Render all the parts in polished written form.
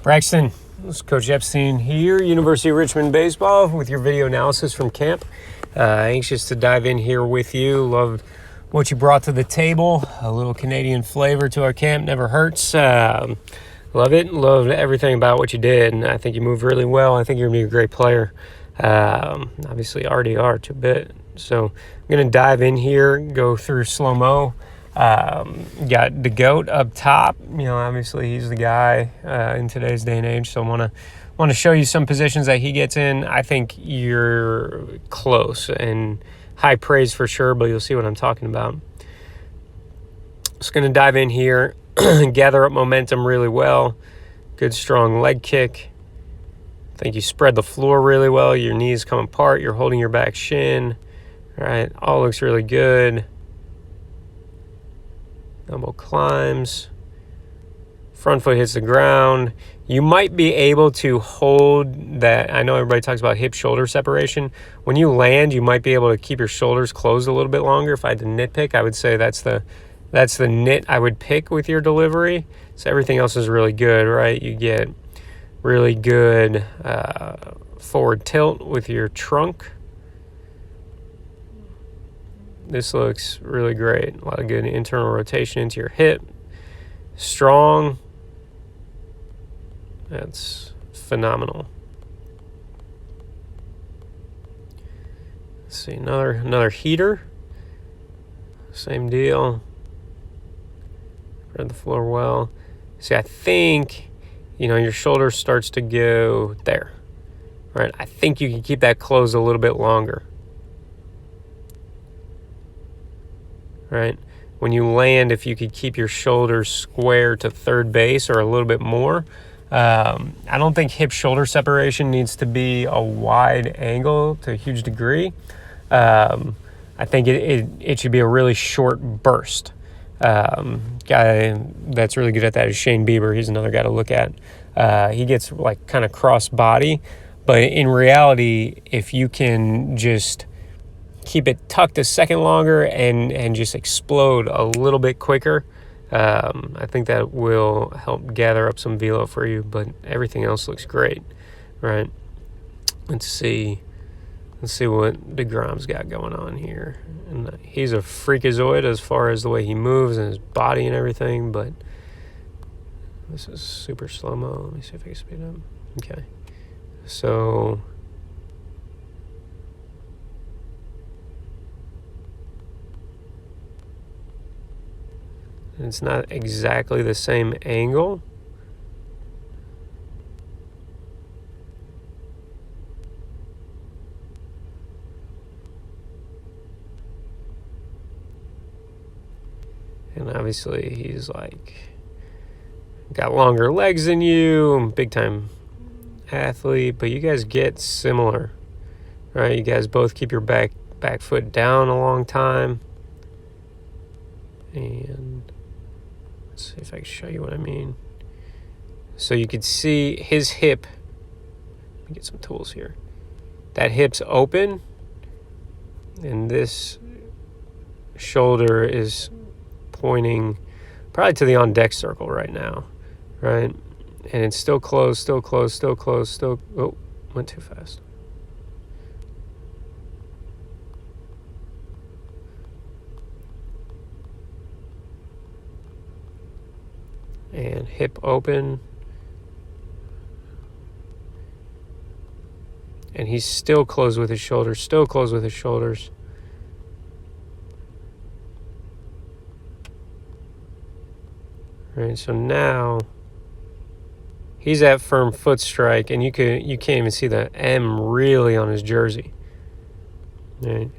Braxton, this is Coach Epstein here, University of Richmond Baseball, with your video analysis from camp. Anxious to dive in here with you. Loved what you brought to the table. A little Canadian flavor to our camp never hurts. Love it. Loved everything about what you did. And I think you moved really well. I think you're going to be a great player. Obviously, already are to a bit. So I'm going to dive in here, go through slow-mo. Got the GOAT up top. Obviously he's the guy in today's day and age. So I want to show you some positions that he gets in. I think you're close and high praise for sure, but you'll see what I'm talking about. Just going to dive in here, gather up momentum really well. Good strong leg kick. I think you spread the floor really well. Your knees come apart. You're holding your back shin. All right, all looks really good. Elbow climbs, front foot hits the ground. You might be able to hold that. I know everybody talks about hip-shoulder separation. When you land, you might be able to keep your shoulders closed a little bit longer. If I had to nitpick, I would say that's the nit I would pick with your delivery. So everything else is really good, right? You get really good forward tilt with your trunk. This looks really great. A lot of good internal rotation into your hip. Strong. That's phenomenal. Let's see, another heater. Same deal. Spread the floor well. See, I think, your shoulder starts to go there. Right? I think you can keep that closed a little bit longer. Right? When you land, if you could keep your shoulders square to third base or a little bit more. I don't think hip-shoulder separation needs to be a wide angle to a huge degree. I think it should be a really short burst. Guy that's really good at that is Shane Bieber. He's another guy to look at. He gets like kind of cross body, but in reality, if you can just keep it tucked a second longer and just explode a little bit quicker, I think that will help gather up some velo for you, but everything else looks great, right? Let's see what DeGrom's got going on here. And he's a freakazoid as far as the way he moves and his body and everything, but this is super slow-mo. Let me see if I can speed up. Okay. So it's not exactly the same angle. And obviously he's like got longer legs than you, big time athlete, but you guys get similar, right? You guys both keep your back foot down a long time. And let's see if I can show you what I mean. So you could see his hip. Let me get some tools here. That hip's open, and this shoulder is pointing probably to the on-deck circle right now, right? And it's still closed, oh, went too fast. And hip open. And he's still closed with his shoulders, Right, so now he's at firm foot strike, and you can't even see the M really on his jersey. Right.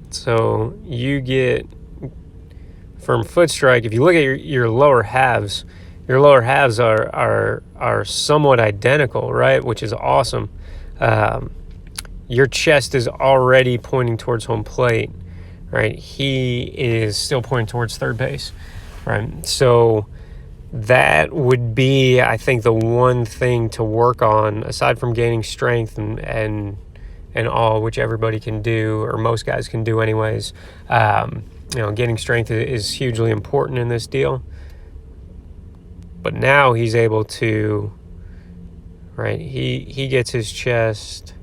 So you get firm foot strike. If you look at your lower halves, are somewhat identical, right? Which is awesome. Your chest is already pointing towards home plate, right? He is still pointing towards third base, right? So that would be, I think, the one thing to work on, aside from gaining strength and all, which everybody can do, or most guys can do anyways. gaining strength is hugely important in this deal. But now he's able to, right, he gets his chest,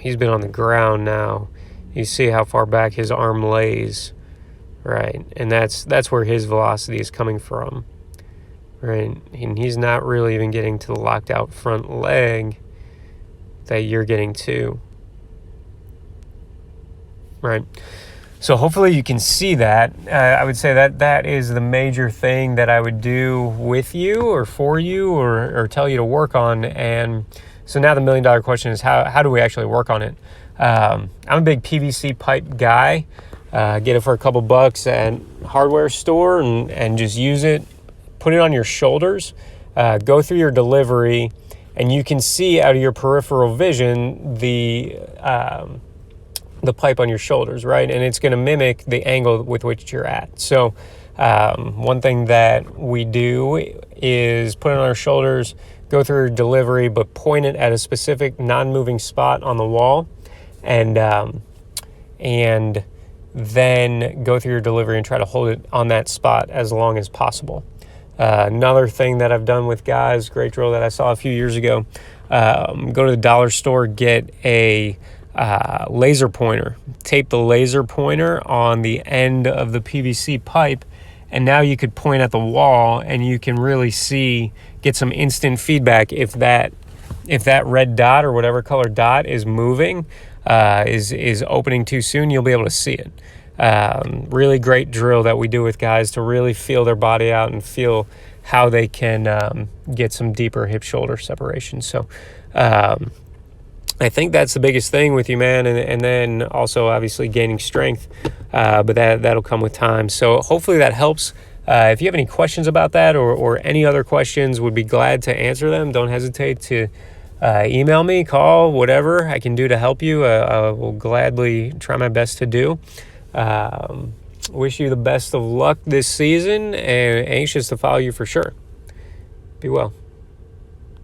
he's been on the ground now. You see how far back his arm lays, right? And that's where his velocity is coming from, right? And he's not really even getting to the locked out front leg that you're getting to, right? So hopefully you can see that. I would say that is the major thing that I would do with you or for you or tell you to work on. And so now the $1 million question is how do we actually work on it? I'm a big PVC pipe guy. Get it for a couple bucks at hardware store and just use it. Put it on your shoulders. Go through your delivery, and you can see out of your peripheral vision the pipe on your shoulders, right? And it's going to mimic the angle with which you're at. So one thing that we do is put it on our shoulders, go through delivery, but point it at a specific non-moving spot on the wall, and then go through your delivery and try to hold it on that spot as long as possible. Another thing that I've done with guys, great drill that I saw a few years ago, go to the dollar store, get a laser pointer, tape the laser pointer on the end of the PVC pipe, and now you could point at the wall and you can really get some instant feedback if that red dot or whatever color dot is moving, is opening too soon. You'll be able to see it. Really great drill that we do with guys to really feel their body out and feel how they can get some deeper hip shoulder separation. So I think that's the biggest thing with you, man. And then also obviously gaining strength, but that'll come with time. So hopefully that helps. If you have any questions about that or any other questions, would be glad to answer them. Don't hesitate to email me, call, whatever I can do to help you. I will gladly try my best to do. Wish you the best of luck this season, and anxious to follow you for sure. Be well.